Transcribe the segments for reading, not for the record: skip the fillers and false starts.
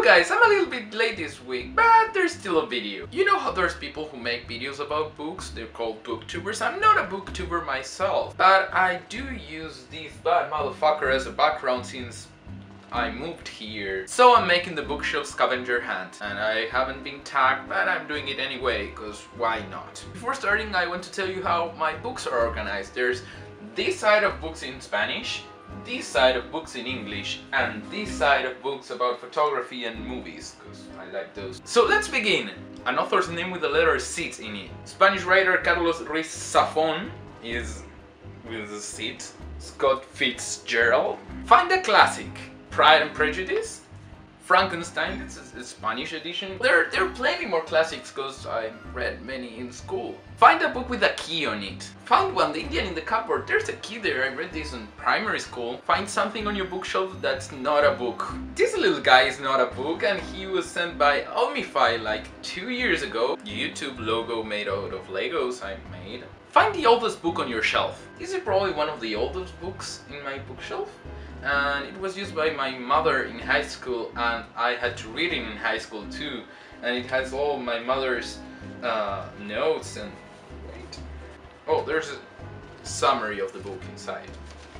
So guys, I'm a little bit late this week, but there's still a video. You know how there's people who make videos about books? They're called booktubers. I'm not a booktuber myself, but I do use this bad motherfucker as a background since I moved here. So I'm making the bookshelf scavenger hunt, and I haven't been tagged, but I'm doing it anyway, because why not? Before starting, I want to tell you how my books are organized. There's this side of books in Spanish, this side of books in English, and this side of books about photography and movies, because I like those. So let's begin! An author's name with the letter C in it. Spanish writer Carlos Ruiz Zafón is with a C. Scott Fitzgerald. Find a classic. Pride and Prejudice. Frankenstein, it's a Spanish edition. There are plenty more classics because I read many in school. Find a book with a key on it. Found one, the Indian in the cupboard. There's a key there, I read this in primary school. Find something on your bookshelf that's not a book. This little guy is not a book, and he was sent by Omify like 2 years ago. YouTube logo made out of Legos I made. Find the oldest book on your shelf. This is probably one of the oldest books in my bookshelf. And it was used by my mother in high school, and I had to read it in high school too, and it has all my mother's notes and wait. Oh, there's a summary of the book inside,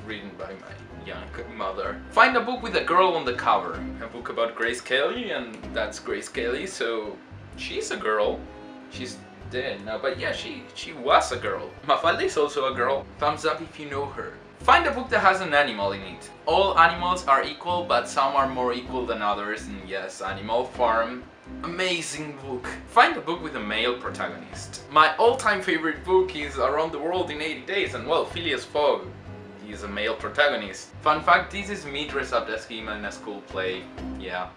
written by my young mother. Find a book with a girl on the cover. A book about Grace Kelly, and that's Grace Kelly, so she's a girl. She's dead now, but yeah, she was a girl. Mafalda is also a girl. Thumbs up if you know her. Find a book that has an animal in it. All animals are equal, but some are more equal than others, and yes, Animal Farm, amazing book. Find a book with a male protagonist. My all-time favorite book is Around the World in 80 Days, and well, Phileas Fogg, he is a male protagonist. Fun fact, this is me dressed up as him in a school play. Yeah,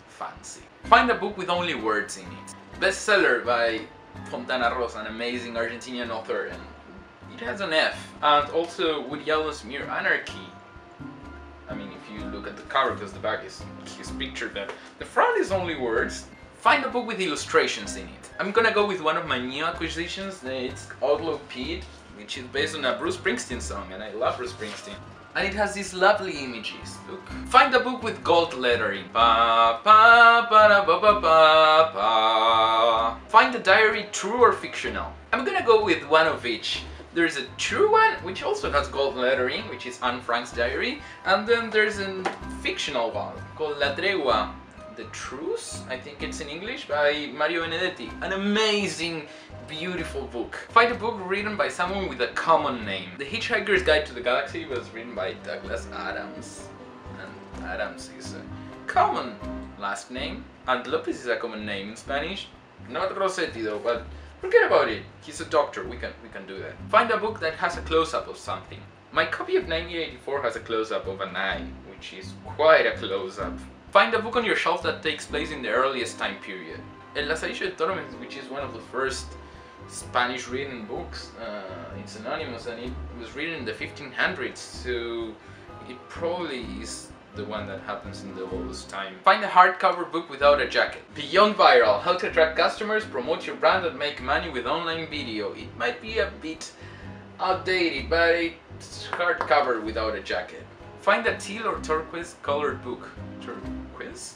fancy. Find a book with only words in it. Bestseller by Fontana Rosa, an amazing Argentinian author, and it has an F. And also Woody Allen's Mere Anarchy. I mean, if you look at the cover, because the back is his picture, but the front is only words. Find a book with illustrations in it. I'm gonna go with one of my new acquisitions. It's Outlaw Pete, which is based on a Bruce Springsteen song, and I love Bruce Springsteen. And it has these lovely images. Look. Find a book with gold lettering. Pa, pa, pa, da, ba, ba, ba, pa. Find a diary, true or fictional. I'm gonna go with one of each. There's a true one, which also has gold lettering, which is Anne Frank's diary, and then there's a fictional one called La Tregua, The Truce, I think it's in English, by Mario Benedetti. An amazing, beautiful book. Find a book written by someone with a common name. The Hitchhiker's Guide to the Galaxy was written by Douglas Adams, and Adams is a common last name, and Lopez is a common name in Spanish. Not Rossetti though, but forget about it. He's a doctor. We can do that. Find a book that has a close-up of something. My copy of 1984 has a close-up of an eye, which is quite a close-up. Find a book on your shelf that takes place in the earliest time period. El Lazarillo de Tormes, which is one of the first Spanish written books. It's anonymous, and it was written in the 1500s, so it probably is the one that happens in the oldest time. Find a hardcover book without a jacket. Beyond Viral, how to attract customers, promote your brand, and make money with online video. It might be a bit outdated, but it's hardcover without a jacket. Find a teal or turquoise colored book. Turquoise?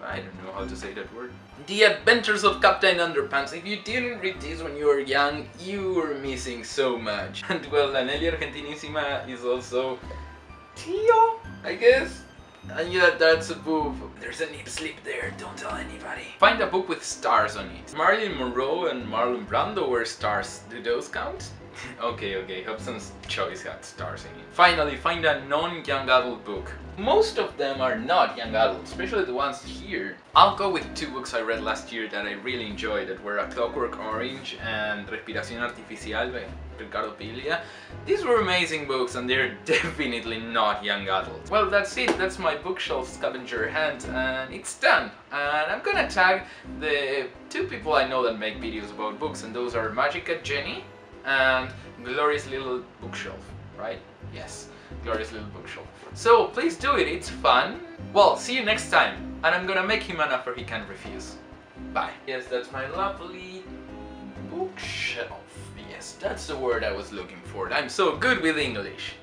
I don't know how to say that word. The Adventures of Captain Underpants. If you didn't read this when you were young, you were missing so much. And well, La Nelly Argentinissima is also teal, I guess. And yeah, that's a boob. There's a nip slip there, don't tell anybody. Find a book with stars on it. Marilyn Monroe and Marlon Brando were stars. Do those count? Okay, Hobson's Choice had stars in it. Finally, find a non-young adult book. Most of them are not young adult, especially the ones here. I'll go with two books I read last year that I really enjoyed, that were A Clockwork Orange and Respiración Artificial by Ricardo Piglia. These were amazing books, and they're definitely not young adult. Well, that's it. That's my bookshelf scavenger hunt, and it's done. And I'm gonna tag the two people I know that make videos about books, and those are Magica Jenny and Gloria's Little Bookshelf, right? Yes, Gloria's Little Bookshelf. So please do it, it's fun. Well, see you next time, and I'm gonna make him an offer he can't refuse. Bye. Yes, that's my lovely bookshelf. Yes, that's the word I was looking for. I'm so good with English.